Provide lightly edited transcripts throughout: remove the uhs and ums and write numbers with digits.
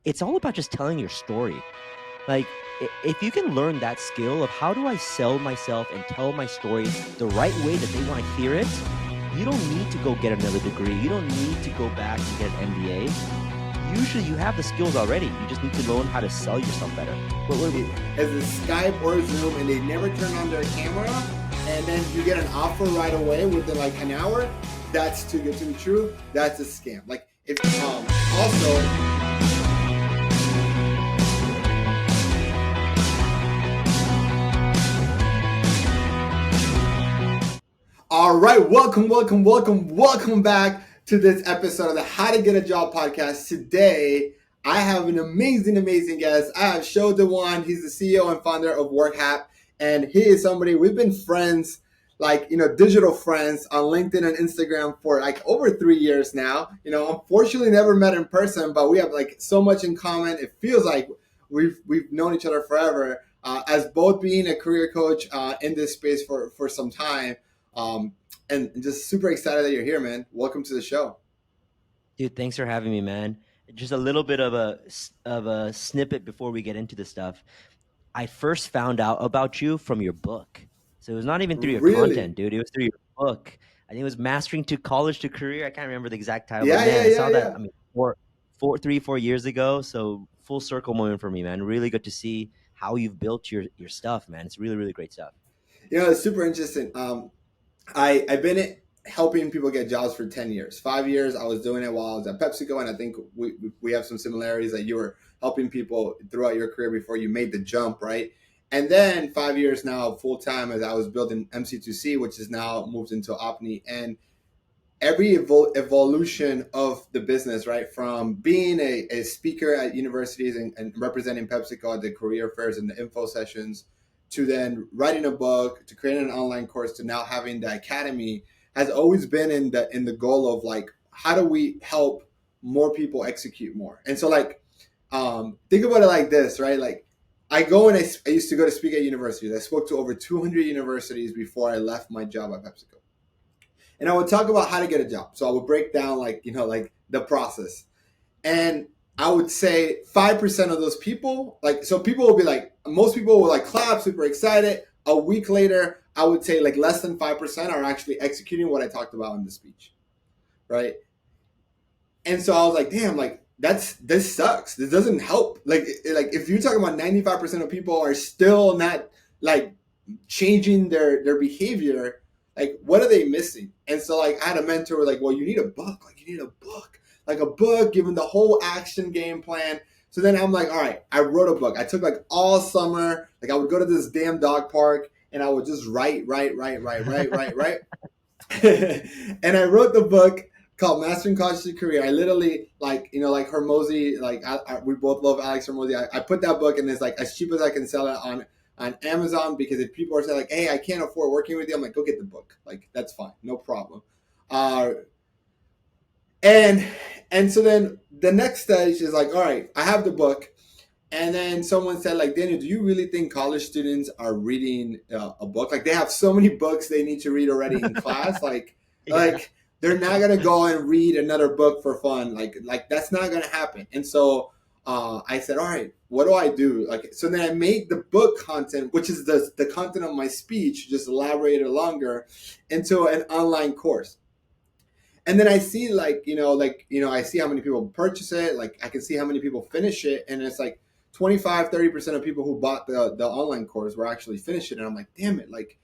it's all about just telling your story. Like, if you can learn that skill of how do I sell myself and tell my story the right way that they want to hear it, you don't need to go get another degree. You don't need to go back and get an MBA. Usually you have the skills already. You just need to learn how to sell yourself better. As a Skype or Zoom and they never turn on their camera, and then you get an offer right away within like an hour, that's too good to be true. That's a scam. Like if also all right, welcome back to this episode of the How to Get a Job podcast. Today, I have an amazing guest. I have Sho Dewan. He's the CEO and founder of WorkHap, and he is somebody we've been friends, digital friends on LinkedIn and Instagram for like over 3 years now. Unfortunately, never met in person, but we have like so much in common. It feels like we've known each other forever. As both being a career coach in this space for some time. And just super excited that you're here, man. Welcome to the show. Dude, thanks for having me, man. Just a little bit of a snippet before we get into the stuff. I first found out about you from your book. So it was not even through your Really? content, dude. It was through your book. I think it was Mastering to College to Career. I can't remember the exact title, but Yeah, man, yeah, I yeah, saw that. yeah. I mean, 4 years ago. So full circle moment for me, man. Really good to see how you've built your stuff, man. It's really, really great stuff. It's super interesting. I've been helping people get jobs for 10 years. 5 years, I was doing it while I was at PepsiCo, and I think we have some similarities that you were helping people throughout your career before you made the jump, right? And then 5 years now, full time, as I was building MC2C, which is now moved into Opni. And every evolution of the business, right? From being a speaker at universities and representing PepsiCo at the career fairs and the info sessions, to then writing a book, to creating an online course, to now having the academy, has always been in the goal of like, how do we help more people execute more? And so like, think about it like this, right? Like, I used to go to speak at universities. I spoke to over 200 universities before I left my job at PepsiCo, and I would talk about how to get a job. So I would break down like the process. And I would say 5% of those people, like, so people will be like, most people will like clap, super excited. A week later, I would say like less than 5% are actually executing what I talked about in the speech. Right. And so I was like, damn, like this sucks. This doesn't help. Like if you're talking about 95% of people are still not like changing their behavior, like what are they missing? And so like I had a mentor like, well, you need a book. Like you need a book. Like a book, given the whole action game plan. So then I'm like, all right, I wrote a book. I took like all summer, like I would go to this damn dog park and I would just write. And I wrote the book called Mastering College to Career. I literally like Hermosi, like we both love Alex Hermosi. I put that book and it's like as cheap as I can sell it on Amazon, because if people are saying like, hey, I can't afford working with you, I'm like, go get the book. Like that's fine, no problem. Uh, and and so then the next stage is like, all right, I have the book. And then someone said, like, Daniel, do you really think college students are reading a book? Like, they have so many books they need to read already in class. Like, Yeah. like they're not gonna go and read another book for fun. Like that's not gonna happen. And so I said, all right, what do I do? Like, so then I made the book content, which is the content of my speech, just elaborated longer, into an online course. And then I see I see how many people purchase it. Like I can see how many people finish it, and it's like 25-30% of people who bought the online course were actually finishing it. And I'm like, damn it, like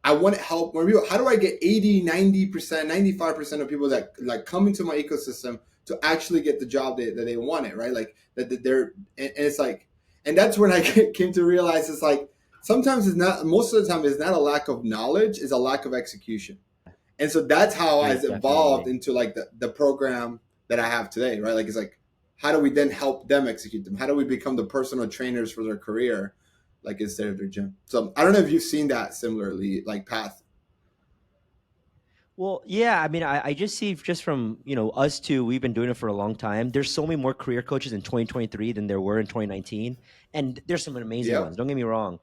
I want to help more people. How do I get 80-90% 95% of people that like come into my ecosystem to actually get the job that they wanted, right? Like that they're and it's like, and that's when I came to realize it's like sometimes it's not, most of the time it's not a lack of knowledge, it's a lack of execution. And so that's how I Dude, evolved definitely. into like the program that I have today, right? Like it's like, how do we then help them execute them? How do we become the personal trainers for their career, like instead of their gym? So I don't know if you've seen that similarly, like path. Well, yeah, I mean, I just see just from, us two, we've been doing it for a long time. There's so many more career coaches in 2023 than there were in 2019. And there's some amazing ones, Yep. don't get me wrong.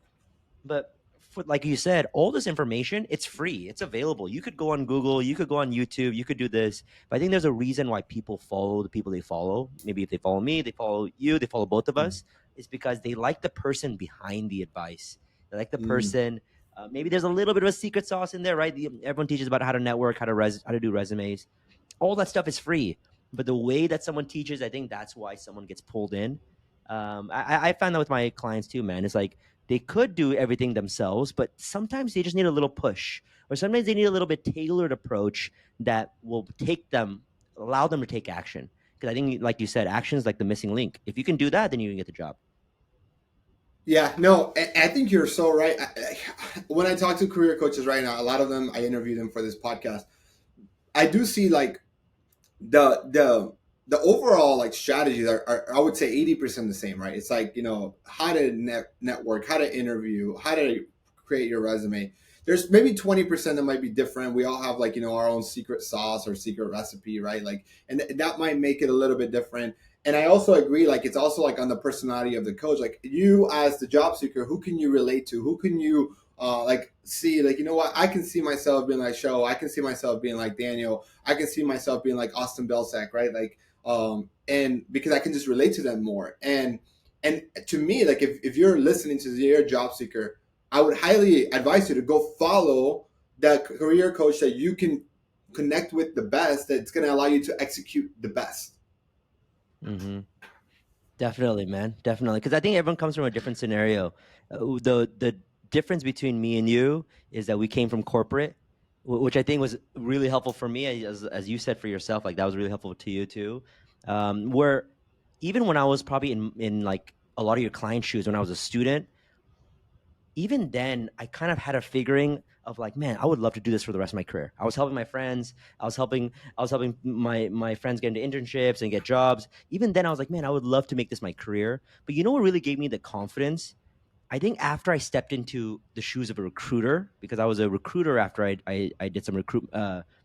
But for, like you said, all this information, it's free, it's available. You could go on Google, you could go on YouTube, you could do this. But I think there's a reason why people follow the people they follow. Maybe if they follow me, they follow you, they follow both of us. Is because they like the person behind the advice. They like the Mm. person. Maybe there's a little bit of a secret sauce in there, right? Everyone teaches about how to network, how to do resumes. All that stuff is free, but the way that someone teaches, I think that's why someone gets pulled in. I find that with my clients too, man. It's like they could do everything themselves, but sometimes they just need a little push, or sometimes they need a little bit tailored approach that will allow them to take action. Because I think, like you said, action is like the missing link. If you can do that, then you can get the job. Yeah, no, I think you're so right. When I talk to career coaches right now, a lot of them, I interview them for this podcast. I do see like the the overall like strategies are I would say 80% the same, right? It's like, how to network, how to interview, how to create your resume. There's maybe 20% that might be different. We all have like, our own secret sauce or secret recipe, right? Like, and that might make it a little bit different. And I also agree, like, it's also like on the personality of the coach. Like, you as the job seeker, who can you relate to? Who can you like see? Like, you know what? I can see myself being like Sho. I can see myself being like Daniel. I can see myself being like Austin Belsack, right? Like, and because I can just relate to them more. And to me, like, if you're listening to your job seeker, I would highly advise you to go follow that career coach that you can connect with the best. That's going to allow you to execute the best. Mm-hmm. Definitely, man. Definitely. Because I think everyone comes from a different scenario. The difference between me and you is that we came from corporate, which I think was really helpful for me, as you said for yourself. Like that was really helpful to you too. Where even when I was probably in like a lot of your client shoes when I was a student, even then I kind of had a figuring of like, man, I would love to do this for the rest of my career. I was helping my friends. I was helping my friends get into internships and get jobs. Even then I was like, man, I would love to make this my career. But you know what really gave me the confidence? I think after I stepped into the shoes of a recruiter, because I was a recruiter after I did some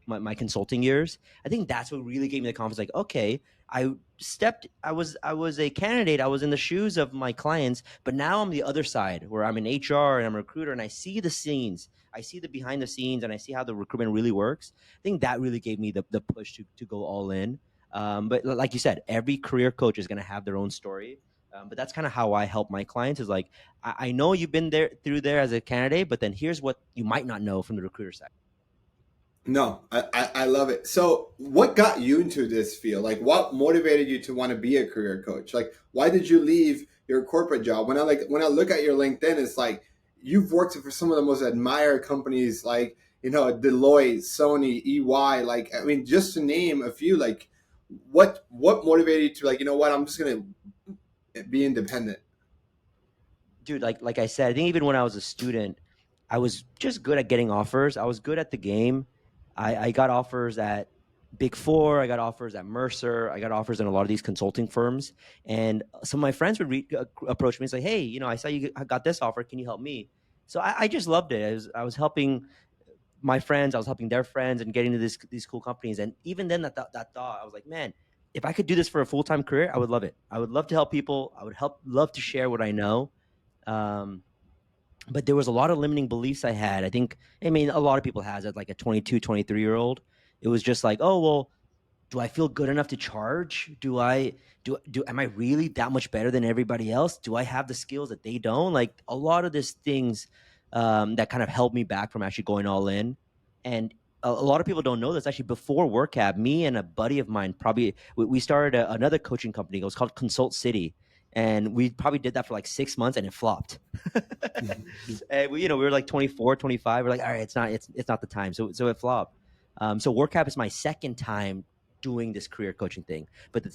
my consulting years. I think that's what really gave me the confidence. Like, okay, I was a candidate. I was in the shoes of my clients, but now I'm the other side where I'm in HR and I'm a recruiter and I see the scenes. I see the behind the scenes and I see how the recruitment really works. I think that really gave me the push to go all in. But like you said, every career coach is going to have their own story. But that's kind of how I help my clients is like, I know you've been there through there as a candidate, but then here's what you might not know from the recruiter side. No, I love it. So, what got you into this field? Like, what motivated you to want to be a career coach? Like, why did you leave your corporate job? When I look at your LinkedIn, it's like you've worked for some of the most admired companies, like Deloitte, Sony, EY. Like, I mean, just to name a few. Like, what motivated you to like, what? I'm just gonna be independent. Dude, like I said, I think even when I was a student, I was just good at getting offers. I was good at the game. I got offers at Big Four. I got offers at Mercer. I got offers in a lot of these consulting firms. And some of my friends would approach me and say, "Hey, I saw you got this offer. Can you help me?" So I just loved it. I was helping my friends. I was helping their friends and getting to these cool companies. And even then, that thought, I was like, man, if I could do this for a full time career, I would love it. I would love to help people. I would love to share what I know. Um, but there was a lot of limiting beliefs I had. I mean, a lot of people has it, like a 22, 23 year old. It was just like, oh, well, do I feel good enough to charge? Am I really that much better than everybody else? Do I have the skills that they don't? Like a lot of these things that kind of held me back from actually going all in. And a lot of people don't know this. Actually, before WorkCab, me and a buddy of mine probably we started another coaching company. It was called Consult City, and we probably did that for like 6 months, and it flopped. And we were like 24, 25. We're like, all right, it's not the time. So it flopped. So WorkCap is my second time doing this career coaching thing. But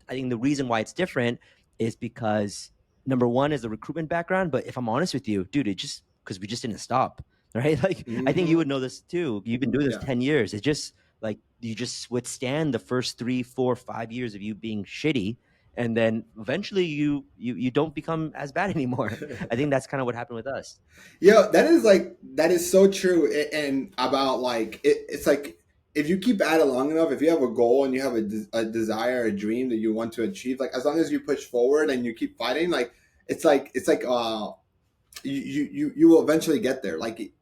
I think the reason why it's different is because number one is the recruitment background. But if I'm honest with you, dude, it just because we just didn't stop, right? Like I think you Hmm. would know this too. You've been doing this Yeah. 10 years. It's just like you just withstand the first 3, 4, 5 years of you being shitty, and then eventually you don't become as bad anymore. I think that's kind of what happened with us. Yeah, that is so true. And about like it's like if you keep at it long enough, if you have a goal and you have a desire, a dream that you want to achieve, like as long as you push forward and you keep fighting, like it's like you will eventually get there. Like,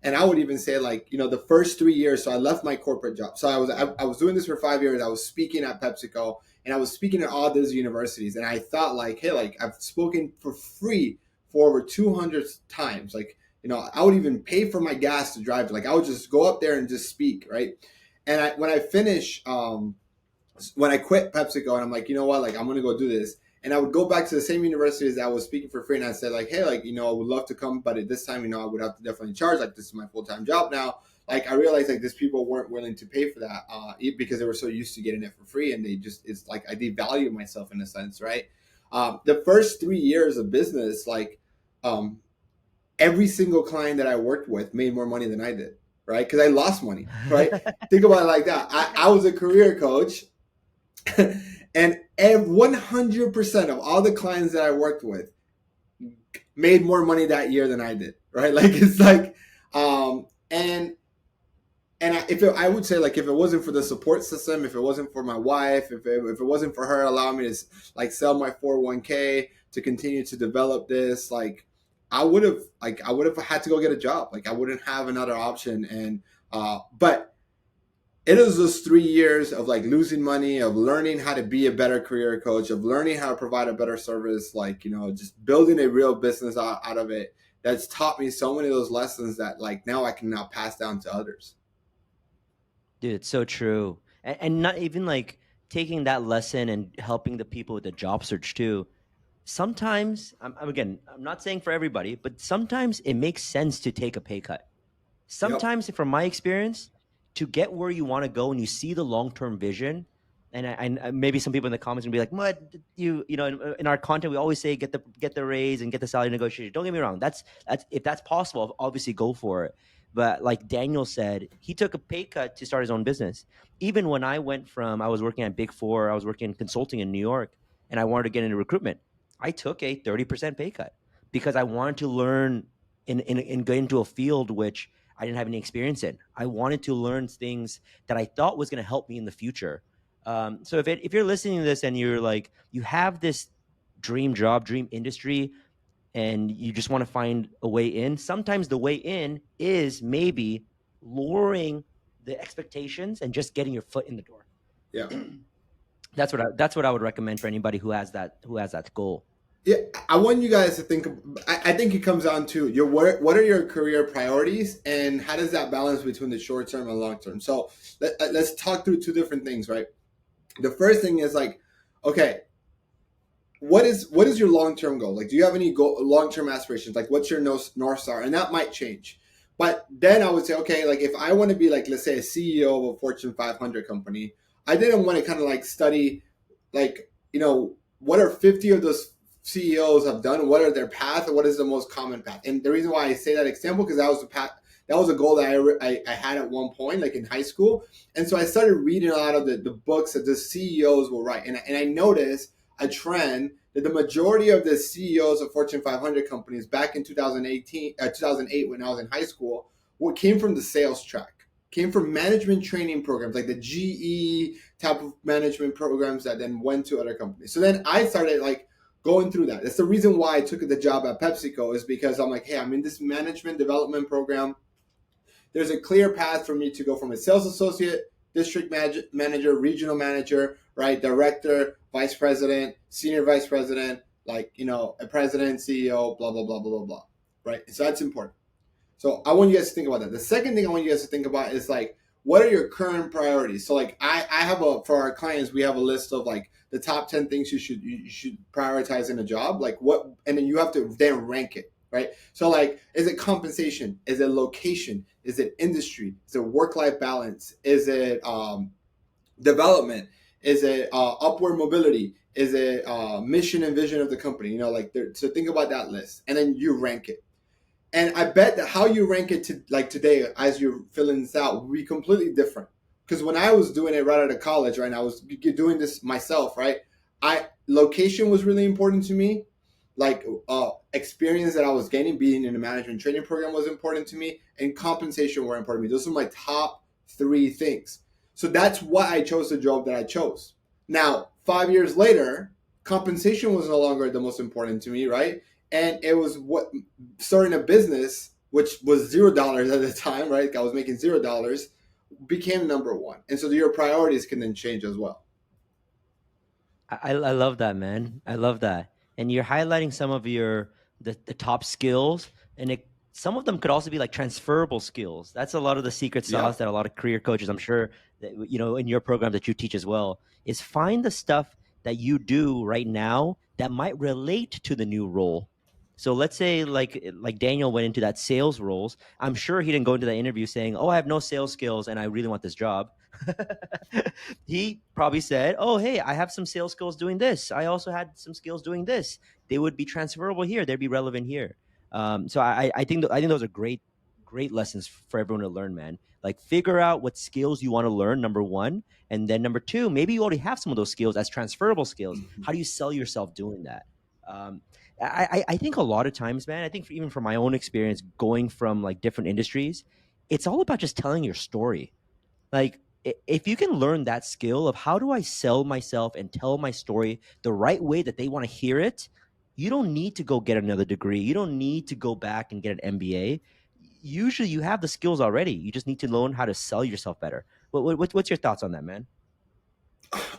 and I would even say, like, the first 3 years. So I left my corporate job. So I was doing this for 5 years. I was speaking at PepsiCo, and I was speaking at all those universities. And I thought, like, hey, like, I've spoken for free for over 200 times. Like, I would even pay for my gas to drive. Like, I would just go up there and just speak, right? And when I finish, when I quit PepsiCo, and I'm like, you know what, like, I'm gonna go do this. And I would go back to the same universities that I was speaking for free, and I said, like, hey, like, I would love to come, but at this time, I would have to definitely charge. Like, this is my full time job now. Like, I realized, like, these people weren't willing to pay for that, because they were so used to getting it for free, and it's like I devalue myself in a sense, right? The first 3 years of business, like, um, every single client that I worked with made more money than I did, right? Because I lost money, right? Think about it like that. I was a career coach. And 100% of all the clients that I worked with made more money that year than I did, right? Like, it's like, and I would say, like, if it wasn't for the support system, if it wasn't for my wife, if it wasn't for her allowing me to, like, sell my 401k to continue to develop this, like, I would have had to go get a job. Like, I wouldn't have another option. And but it is those 3 years of, like, losing money, of learning how to be a better career coach, of learning how to provide a better service, like, just building a real business out of it, that's taught me so many of those lessons that, like, now I can now pass down to others. Dude, it's so true. And not even like taking that lesson and helping the people with the job search too. Sometimes, again, I'm not saying for everybody, but sometimes it makes sense to take a pay cut. Yep. Sometimes, from my experience, to get where you want to go and you see the long term vision, and maybe some people in the comments will be like, "What in our content we always say get the raise and get the salary negotiation." Don't get me wrong, that's if that's possible, obviously go for it. But like Daniel said, he took a pay cut to start his own business. Even when I was working at Big Four, I was working in consulting in New York, and I wanted to get into recruitment. I took a 30% pay cut because I wanted to learn and get into a field which I didn't have any experience in. I wanted to learn things that I thought was going to help me in the future. So if you're listening to this and you're like you have this dream job, dream industry, and you just want to find a way in, sometimes the way in is maybe lowering the expectations and just getting your foot in the door. Yeah. That's what I would recommend for anybody who has that goal. Yeah, I want you guys to think. I think it comes down to what are your career priorities, and how does that balance between the short term and long term. So let's talk through two different things, right? The first thing is, like, okay, what is your long term goal? Like, do you have any long term aspirations? Like, what's your north star? And that might change. But then I would say, okay, like, if I want to be, like, let's say, a CEO of a Fortune 500 company, I didn't want to kind of, like, study, like, what are 50 of those CEOs have done? What are their path? Or what is the most common path? And the reason why I say that example, because that was the path. That was a goal that I had at one point, like, in high school. And so I started reading a lot of the books that the CEOs will write. And I noticed a trend that the majority of the CEOs of Fortune 500 companies back in 2008, when I was in high school, what came from the sales track, came from management training programs, like the GE type of management programs that then went to other companies. So then I started, like, going through that. That's the reason why I took the job at PepsiCo, is because I'm like, hey, I'm in this management development program. There's a clear path for me to go from a sales associate, district manager, regional manager, right, director, vice president, senior vice president, like, a president, CEO, blah, blah, blah, blah, blah, blah, right? So that's important. So I want you guys to think about that. The second thing I want you guys to think about is, like, what are your current priorities? So, like, I have for our clients, we have a list of, like, the top 10 things you should prioritize in a job. Like, what, and then you have to then rank it, right? So, like, is it compensation? Is it location? Is it industry? Is it work-life balance? Is it development? Is it upward mobility? Is it mission and vision of the company? Like, so think about that list, and then you rank it. And I bet that how you rank it to, like, today, as you're filling this out, will be completely different. Because when I was doing it right out of college, right, and I was doing this myself, right, I location was really important to me. Like, experience that I was gaining, being in a management training program, was important to me, and compensation were important to me. Those are my top three things. So that's why I chose the job that I chose. Now, 5 years later, compensation was no longer the most important to me, right? and it was what starting a business, which was $0 at the time, right? I was making $0, became number one, and so your priorities can then change as well. I love that, man. I love that. And you're highlighting some of the top skills, and some of them could also be like transferable skills. That's a lot of the secret sauce Yep. that a lot of career coaches, I'm sure, that, in your program that you teach as well, is find the stuff that you do right now that might relate to the new role. So let's say like Daniel went into that sales roles. I'm sure he didn't go into that interview saying, "Oh, I have no sales skills and I really want this job." He probably said, "Oh, hey, I have some sales skills doing this. I also had some skills doing this. They would be transferable here. They'd be relevant here." So I think those are great lessons for everyone to learn, man. Like figure out what skills you want to learn, number one, and then number two, maybe you already have some of those skills as transferable skills. How do you sell yourself doing that? Um, I think a lot of times, man. I think even from my own experience, going from like different industries, it's all about just telling your story. Like if you can learn that skill of how do I sell myself and tell my story the right way that they want to hear it, you don't need to go get another degree. You don't need to go back and get an MBA. Usually you have the skills already. You just need to learn how to sell yourself better. What's your thoughts on that, man?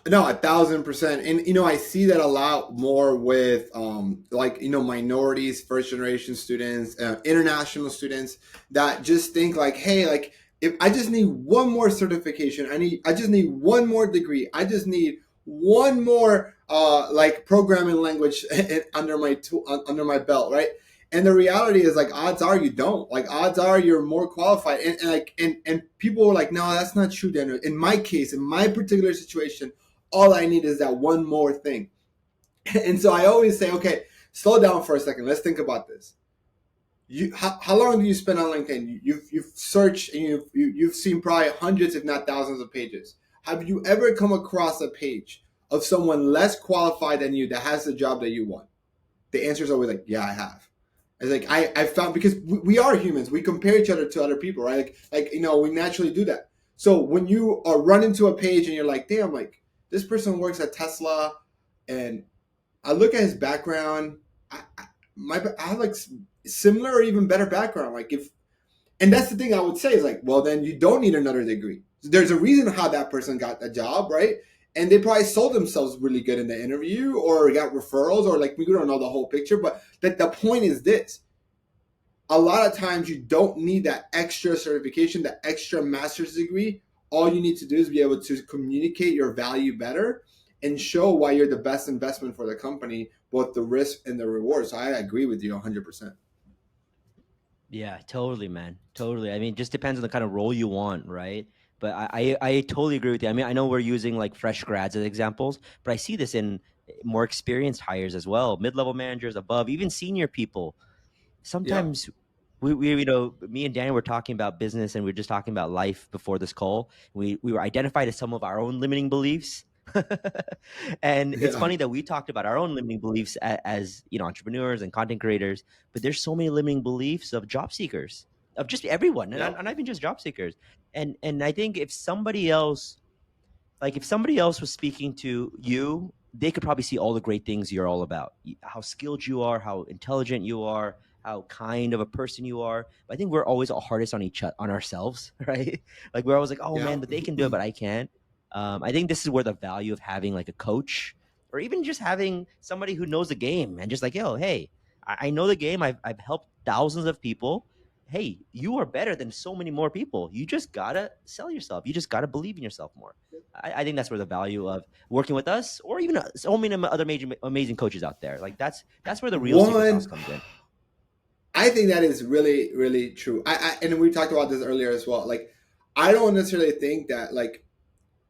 No, 1,000%. And I see that a lot more with like minorities, first generation students, international students that just think like, hey, like if I just need one more certification, I just need one more degree, I just need one more like programming language under my belt, right? And the reality is like odds are you don't. Like odds are you're more qualified. And people are like, no, that's not true, Daniel. In my case, in my particular situation, all I need is that one more thing. And so I always say, okay, slow down for a second. Let's think about this. How long do you spend on LinkedIn? You've searched and you've seen probably hundreds, if not thousands, of pages. Have you ever come across a page of someone less qualified than you that has the job that you want? The answer is always like, yeah, I have. It's like I found, because we are humans. We compare each other to other people, right? We naturally do that. So when you are run into a page and you're like, damn, like this person works at Tesla, and I look at his background, I have like similar or even better background. Like if and that's the thing I would say is like, well, then you don't need another degree. There's a reason how that person got a job, right? And they probably sold themselves really good in the interview or got referrals, or like we don't know the whole picture. But that the point is this: a lot of times you don't need that extra certification, that extra master's degree. All you need to do is be able to communicate your value better and show why you're the best investment for the company, both the risk and the reward. So I agree with you 100%. Yeah, totally, man. Totally. I mean, it just depends on the kind of role you want, right? But I totally agree with you. I mean, I know we're using like fresh grads as examples, but I see this in more experienced hires as well, mid-level managers above, even senior people. Yep. Sometimes me and Daniel were talking about business and we were just talking about life before this call. We were identified as some of our own limiting beliefs. And it's Yeah. funny that we talked about our own limiting beliefs as entrepreneurs and content creators, but there's so many limiting beliefs of job seekers, of just everyone, and Yep. not even just job seekers. And I think if somebody else was speaking to you, they could probably see all the great things you're all about, how skilled you are, how intelligent you are, how kind of a person you are. But I think we're always our hardest on ourselves, right? Like we're always like, oh man, Yep. but they can do it, but I can't. I think this is where the value of having like a coach, or even just having somebody who knows the game and just like, yo, hey, I know the game. I've helped thousands of people. Hey, you are better than so many more people. You just gotta sell yourself. You just gotta believe in yourself more. I think that's where the value of working with us, or even so many other major amazing coaches out there. Like that's where the real secret sauce One, comes in. I think that is really, really true. And we talked about this earlier as well. Like, I don't necessarily think that like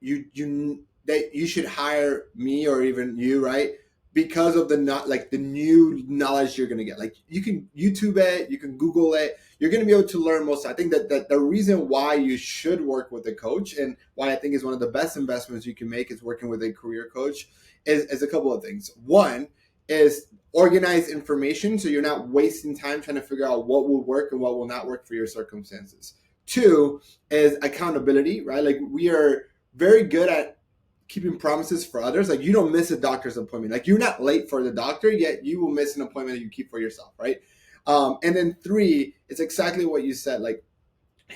you should hire me or even you, right? Because of the not like the new knowledge you're gonna get. Like you can YouTube it, you can Google it. You're gonna be able to learn most. I think that the reason why you should work with a coach, and why I think is one of the best investments you can make is working with a career coach, is a couple of things. One is organize information so you're not wasting time trying to figure out what will work and what will not work for your circumstances. Two is accountability, right? Like we are very good at keeping promises for others. Like you don't miss a doctor's appointment. Like you're not late for the doctor, yet you will miss an appointment that you keep for yourself, right? And then three, it's exactly what you said. Like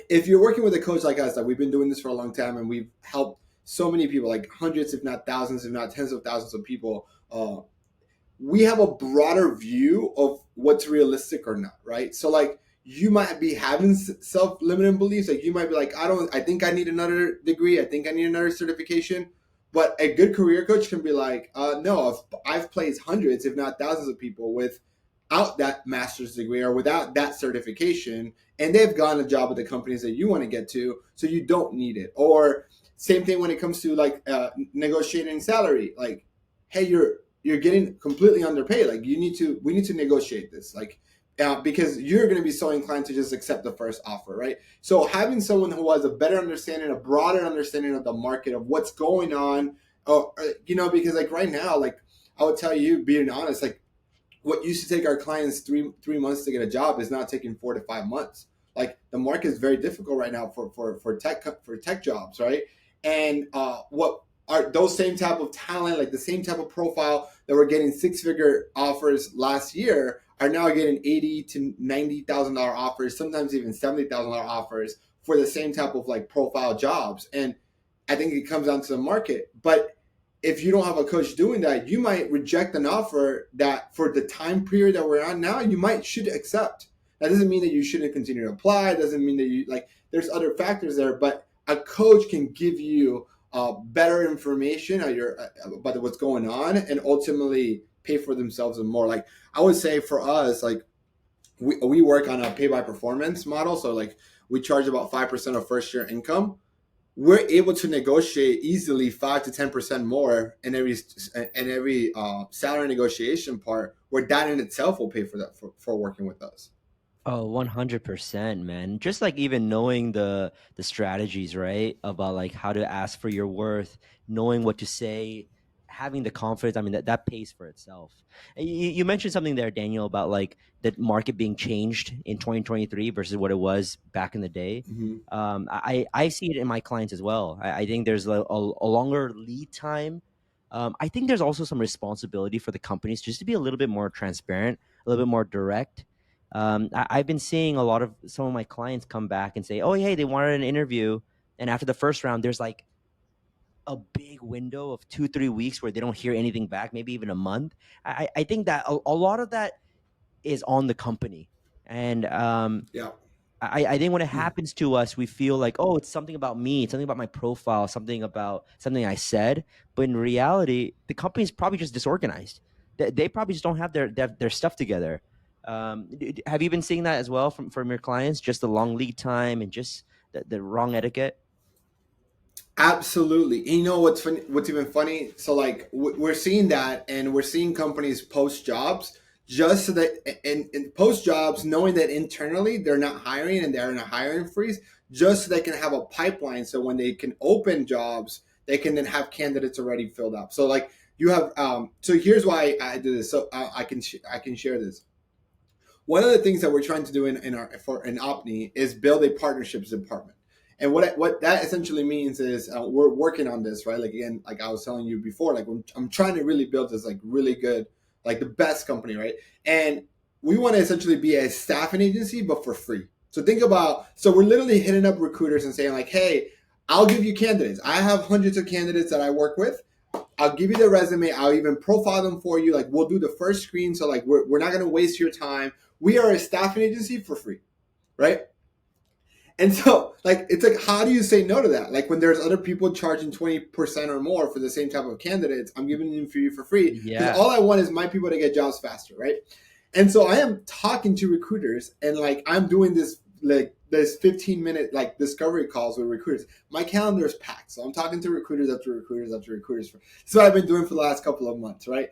if you're working with a coach like us, like we've been doing this for a long time, and we've helped so many people, like hundreds, if not thousands, if not tens of thousands of people. We have a broader view of what's realistic or not, right? So like you might be having self-limiting beliefs. Like you might be like, I think I need another degree. I think I need another certification. But a good career coach can be like, no, I've placed hundreds, if not thousands of people without that master's degree or without that certification. And they've gotten a job at the companies that you want to get to. So you don't need it. Or same thing when it comes to like negotiating salary. Like, hey, you're getting completely underpaid. Like we need to negotiate this. Like, because you're going to be so inclined to just accept the first offer, right? So having someone who has a better understanding, a broader understanding of the market, of what's going on, because like right now, like I would tell you, being honest, like what used to take our clients three months to get a job is now taking 4 to 5 months. Like the market is very difficult right now for tech jobs, right? And what are those same type of talent, like the same type of profile that were getting six-figure offers last year, are now getting $80,000 to $90,000 offers, sometimes even $70,000 offers for the same type of like profile jobs. And I think it comes down to the market, but if you don't have a coach doing that, you might reject an offer that for the time period that we're on now, you might should accept. That doesn't mean that you shouldn't continue to apply. It doesn't mean that you like, there's other factors there, but a coach can give you better information about what's going on and ultimately pay for themselves and more. Like I would say for us, like we work on a pay by performance model. So like we charge about 5% of first year income. We're able to negotiate easily 5 to 10% more in every salary negotiation part, where that in itself will pay for that for working with us. Oh, 100%, man. Just like even knowing the strategies, right? About like how to ask for your worth, knowing what to say, having the confidence. I mean, that pays for itself. And you mentioned something there, Daniel, about like the market being changed in 2023 versus what it was back in the day. Mm-hmm. I see it in my clients as well. I think there's a longer lead time. I think there's also some responsibility for the companies just to be a little bit more transparent, a little bit more direct. I've been seeing a lot of some of my clients come back and say, "Oh, hey, they wanted an interview," and after the first round, there's like a big window of 2 3 weeks where they don't hear anything back, maybe even a month. I think that a lot of that is on the company, and Yeah. I think when it happens to us, we feel like, oh, it's something about me, it's something about my profile, something about something I said. But in reality, the company's probably just disorganized. They probably just don't have their stuff together. Have you been seeing that as well from your clients? Just the long lead time and just the wrong etiquette. Absolutely. And you know what's funny, what's even funny? So like we're seeing that, and we're seeing companies post jobs just so that and post jobs knowing that internally they're not hiring and they're in a hiring freeze, just so they can have a pipeline, so when they can open jobs, they can then have candidates already filled up. So like you have so here's why I do this. So I can share this. One of the things that we're trying to do in Opni is build a partnerships department. And what that essentially means is we're working on this, right? Like again, like I was telling you before, like I'm trying to really build this like really good, like the best company, right? And we want to essentially be a staffing agency, but for free. So think about, so we're literally hitting up recruiters and saying like, hey, I'll give you candidates. I have hundreds of candidates that I work with. I'll give you the resume. I'll even profile them for you. Like we'll do the first screen. So like we're not going to waste your time. We are a staffing agency for free, right? And so like it's like, how do you say no to that? Like when there's other people charging 20% or more for the same type of candidates, I'm giving them for you for free because Yeah. all I want is my people to get jobs faster, right? And so I am talking to recruiters, and like I'm doing this 15-minute like discovery calls with recruiters. My calendar is packed, so I'm talking to recruiters after recruiters after recruiters. This is what I've been doing for the last couple of months, right?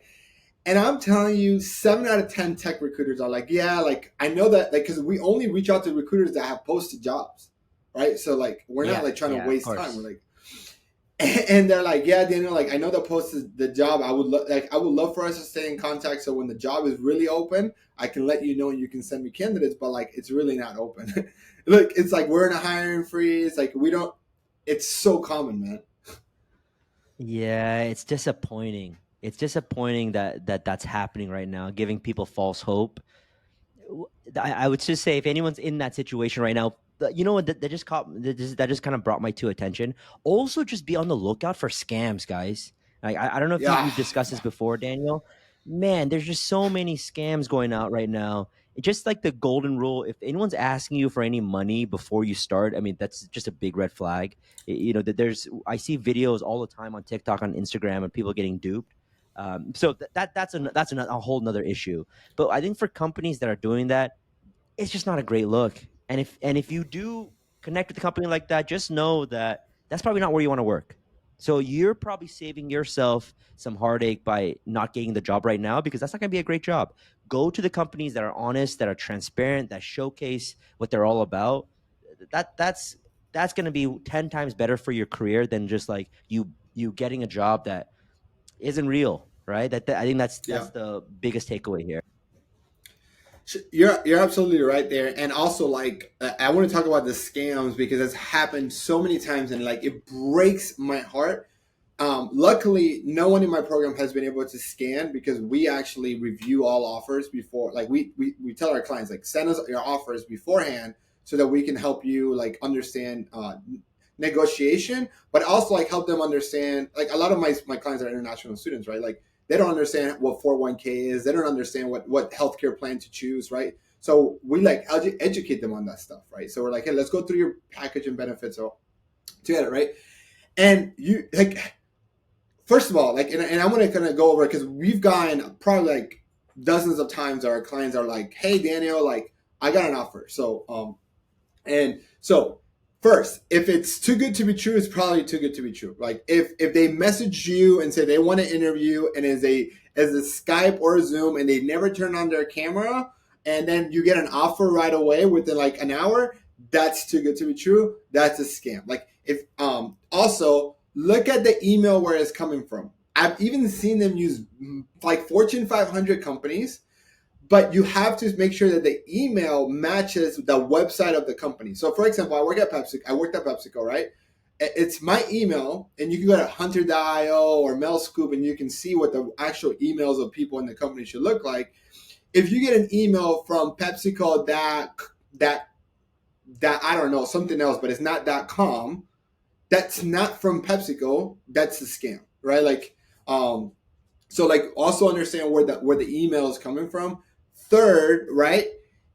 And I'm telling you, 7 out of 10 tech recruiters are like, yeah, like I know that, like, because we only reach out to recruiters that have posted jobs, right? So like, we're not Yeah. like trying to Yeah. Of waste time. course. We're like, and they're like, yeah, Daniel, like I know that posted the job. I would love for us to stay in contact. So when the job is really open, I can let you know and you can send me candidates. But like, it's really not open. Look, it's like we're in a hiring freeze. Like we don't. It's so common, man. Yeah, it's disappointing. It's disappointing that that's happening right now, giving people false hope. I would just say if anyone's in that situation right now, you know what, that just caught that just kind of brought my to attention. Also, just be on the lookout for scams, guys. Like I don't know if Yeah, we've discussed this before, Daniel. Man, there's just so many scams going out right now. Just like the golden rule, if anyone's asking you for any money before you start, I mean that's just a big red flag. You know that there's I see videos all the time on TikTok, on Instagram, and people getting duped. So that's a whole nother issue. But I think for companies that are doing that, it's just not a great look. And if you do connect with a company like that, just know that that's probably not where you want to work. So you're probably saving yourself some heartache by not getting the job right now because that's not going to be a great job. Go to the companies that are honest, that are transparent, that showcase what they're all about. That's going to be 10 times better for your career than just like you getting a job that isn't real, right? I think yeah. that's the biggest takeaway here. You're absolutely right there, and also like I want to talk about the scams because it's happened so many times, and like it breaks my heart. Luckily, no one in my program has been able to scan because we actually review all offers before. Like we tell our clients like send us your offers beforehand so that we can help you like understand negotiation, but also like help them understand. Like a lot of my clients are international students, right? Like they don't understand what 401k is. They don't understand what healthcare plan to choose, right? So we like educate them on that stuff, right? So we're like, hey, let's go through your package and benefits all together, right? And you like first of all, like, and I'm gonna kind of go over because we've gotten probably like dozens of times our clients are like, "Hey, Daniel, like, I got an offer." And so first, if it's too good to be true, it's probably too good to be true. Like, if they message you and say they want to interview and as a Skype or a Zoom and they never turn on their camera, and then you get an offer right away within like an hour, that's too good to be true. That's a scam. Like if also look at the email where it's coming from. I've even seen them use like Fortune 500 companies, but you have to make sure that the email matches the website of the company. So, for example, I work at PepsiCo. I worked at PepsiCo, right? It's my email, and you can go to Hunter.io or MailScoop, and you can see what the actual emails of people in the company should look like. If you get an email from PepsiCo that that I don't know something else, but it's not .com, that's not from PepsiCo. That's a scam, right? Like, so like also understand where the email is coming from. Third, right?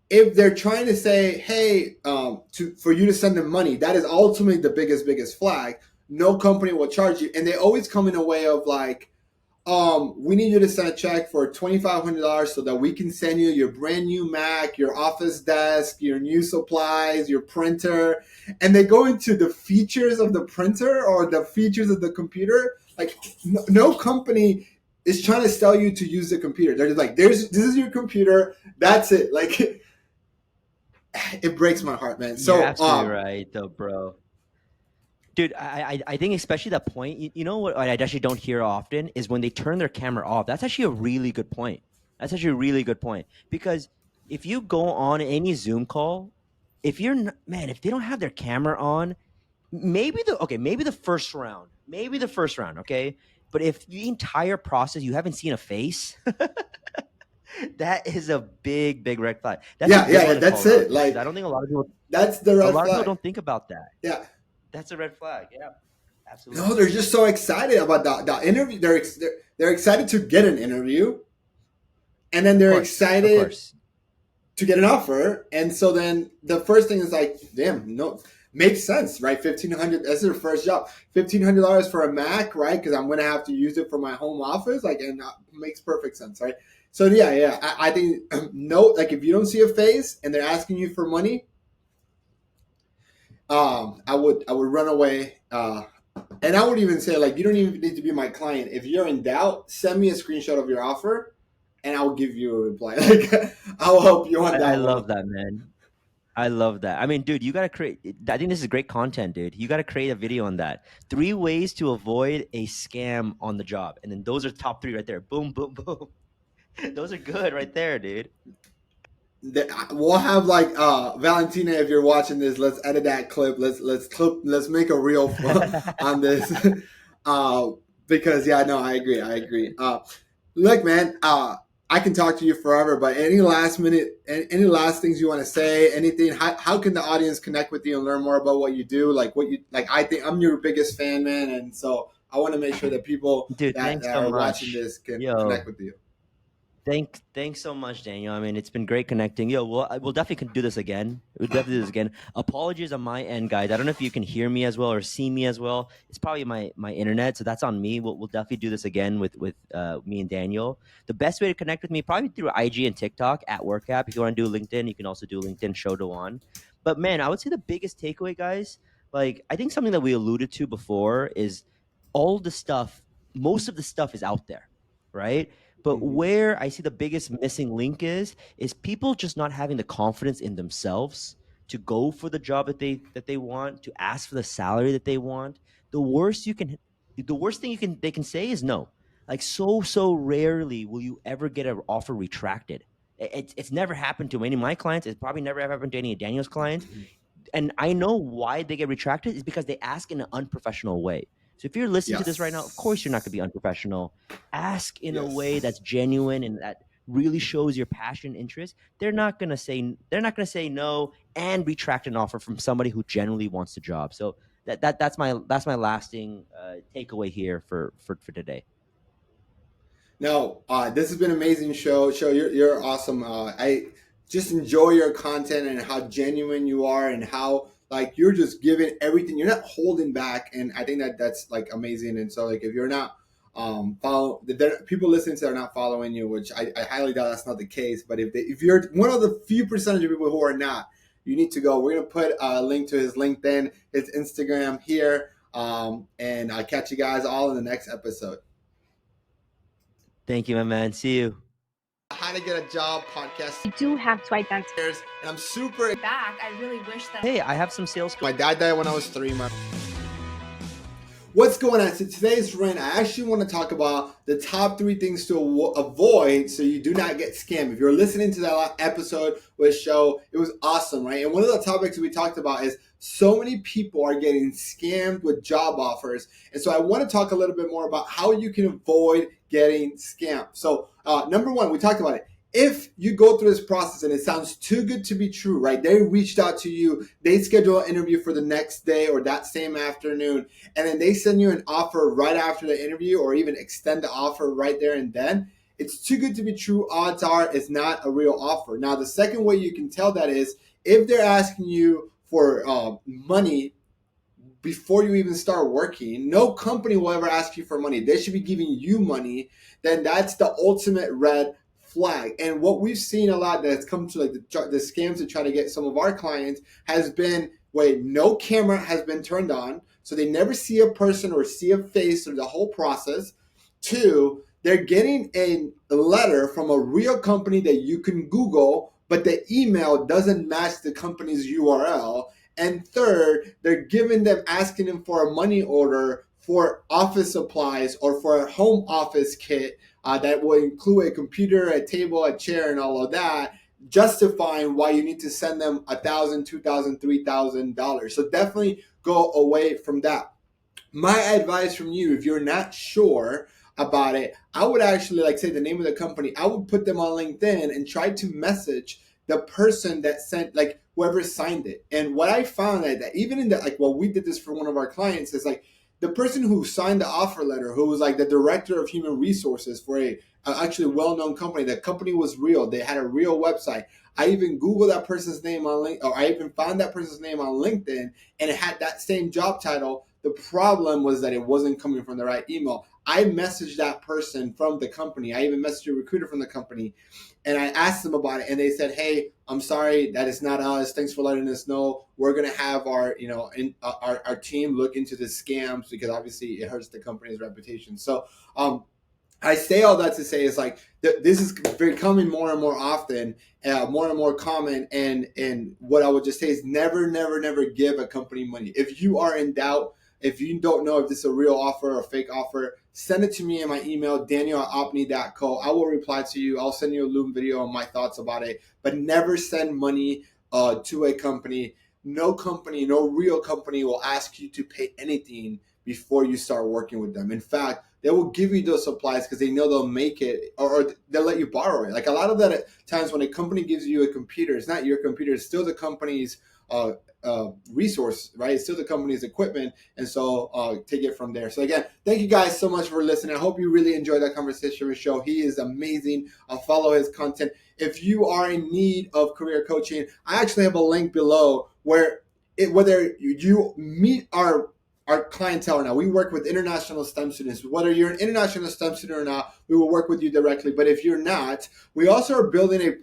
If they're trying to say, hey, to for you to send them money, that is ultimately the biggest flag. No company will charge you, and they always come in a way of like, we need you to send a check for $2,500 so that we can send you your brand new Mac, your office desk, your new supplies, your printer, and they go into the features of the printer or the features of the computer. Like, no company is trying to sell you to use the computer. They're just like, this is your computer. That's it. Like, it breaks my heart, man. You're So, absolutely right, though, bro. Dude, I think especially that point. You know what I actually don't hear often is when they turn their camera off. That's actually a really good point. That's actually a really good point because if you go on any Zoom call, if you're man, if they don't have their camera on, maybe the first round, okay. But if the entire process you haven't seen a face, that is a big red flag. That's a yeah, good yeah, one yeah, to that's call out it. too because I Like, don't think that's the a red lot of people flag. don't think about that. Yeah. That's a red flag. Yeah, No, absolutely. they're just so excited about the interview. They're excited to get an interview, and then Of they're course, of excited course. to get an offer. And so then the first thing is like, damn, no, makes sense, right? 1,500. That's their first job. $1,500 for a Mac, right? Because I'm gonna have to use it for my home office. Like, and makes perfect sense, right? So yeah, yeah. I think no, like if you don't see a face and they're asking you for money, I would run away. And I would even say like you don't even need to be my client. If you're in doubt, send me a screenshot of your offer, and I'll give you a reply. Like I'll help you on I that one. love that, man. I love that. I mean, dude, you gotta create. I think this is great content, dude. You gotta create a video on that. 3 ways to avoid a scam on the job, and then those are top three right there. Boom, boom, boom. Those are good right there, dude. We'll have like Valentina, if you're watching this, let's edit that clip. Let's make a reel on this. because yeah, no, I agree. I agree. Look, man, I can talk to you forever, but any last minute, any last things you want to say? Anything? How can the audience connect with you and learn more about what you do? Like what you like? I think I'm your biggest fan, man, and so I want to make sure that people Dude, thanks that so are watching much. this can connect Yo, with you. thanks so much, Daniel. I mean, it's been great connecting. Yo, we'll definitely can do this again. We'll definitely do this again. Apologies on my end, guys. I don't know if you can hear me as well or see me as well. It's probably my internet, so that's on me. We'll definitely do this again with me and Daniel. The best way to connect with me probably through IG and TikTok at Work App. If you want to do LinkedIn, you can also do LinkedIn Sho Dewan. But man, I would say the biggest takeaway, guys, like I think something that we alluded to before is all the stuff. Most of the stuff is out there, right? But Mhm. where I see the biggest missing link is people just not having the confidence in themselves to go for the job that they want, to ask for the salary that they want. The worst you can the worst thing you can they can say is no. Like so rarely will you ever get an offer retracted. It's never happened to any of my clients. It's probably never ever happened to any of Daniel's clients, and I know why they get retracted is because they ask in an unprofessional way. So if you're listening to this right now, of course you're not going to be Yes. unprofessional. Ask in a way Yes. that's genuine and that really shows your passion and interest. They're not going to say no and retract an offer from somebody who genuinely wants the job. So that's my lasting takeaway here for today. No, this has been an amazing show. You're awesome. I just enjoy your content and how genuine you are and how like you're just giving everything. You're not holding back, and I think that that's like amazing. And so like if you're not follow there people listening to that are not following you, which I highly doubt that's not the case. But if you're one of the few percentage of people who are not, you need to go. We're gonna put a link to his LinkedIn, his Instagram here, and I'll catch you guys all in the next episode. Thank you, my man. See you. How to Get a Job podcast. You do have to identify. And I'm super Back, I really wish that. Hey, I have some sales. my dad died when I was 3. What's going on? So today's rant, I actually want to talk about the top 3 things to avoid so you do not get scammed. If you're listening to that episode with Sho, it was awesome, right? And one of the topics we talked about is so many people are getting scammed with job offers. And so I want to talk a little bit more about how you can avoid getting scammed. So number 1, we talked about it. If you go through this process and it sounds too good to be true, right? They reached out to you, they schedule an interview for the next day or that same afternoon, and then they send you an offer right after the interview or even extend the offer right there and then, it's too good to be true. Odds are it's not a real offer. Now, the second way you can tell that is if they're asking you for money before you even start working. No company will ever ask you for money. They should be giving you money. Then that's the ultimate red flag. And what we've seen a lot that's come to like the scams to try to get some of our clients has been wait, no camera has been turned on. So they never see a person or see a face or the whole process. 2, they're getting a letter from a real company that you can Google, but the email doesn't match the company's URL. And third, they're giving them, asking them for a money order for office supplies or for a home office kit that will include a computer, a table, a chair, and all of that, justifying why you need to send them $1,000, $2,000, $3,000. So definitely go away from that. My advice from you, if you're not sure about it, I would actually like say the name of the company. I would put them on LinkedIn and try to message the person that sent like whoever signed it. And what I found that even in the like well, we did this for one of our clients is like the person who signed the offer letter, who was like the director of human resources for a actually well-known company. That company was real. They had a real website. I even Googled that person's name on LinkedIn, or I even found that person's name on LinkedIn, and it had that same job title. The problem was that it wasn't coming from the right email. I messaged that person from the company. I even messaged a recruiter from the company, and I asked them about it, and they said, "Hey, I'm sorry, that is not us. Thanks for letting us know. We're gonna have our, our team look into the scams because obviously it hurts the company's reputation." So, I say all that to say is like this is becoming more and more often, more and more common. And what I would just say is never give a company money. If you are in doubt, if you don't know if this is a real offer or a fake offer, send it to me in my email, daniel@opni.co. I will reply to you. I'll send you a Loom video on my thoughts about it. But never send money to a company. No real company will ask you to pay anything before you start working with them. In fact, they will give you those supplies because they know they'll make it, or they'll let you borrow it. Like a lot of that at times when a company gives you a computer, it's not your computer, it's still the company's resource, right? It's still the company's equipment. And so take it from there. So again, thank you guys so much for listening. I hope you really enjoyed that conversation with Sho. He is amazing. Follow his content. If you are in need of career coaching, I actually have a link below where whether you meet our clientele or not. We work with international STEM students. Whether you're an international STEM student or not, we will work with you directly. But if you're not, we also are building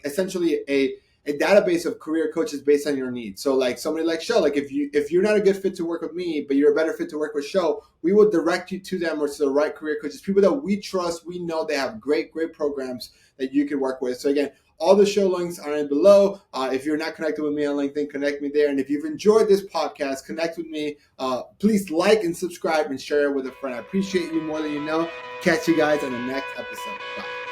essentially a database of career coaches based on your needs. So like somebody like Sho, like if you're not a good fit to work with me, but you're a better fit to work with Sho, we will direct you to them or to the right career coaches, people that we trust, we know they have great programs that you can work with. So again, all the Sho links are in below. If you're not connected with me on LinkedIn, connect me there. And if you've enjoyed this podcast, connect with me. Please like and subscribe and share it with a friend. I appreciate you more than you know. Catch you guys on the next episode. Bye.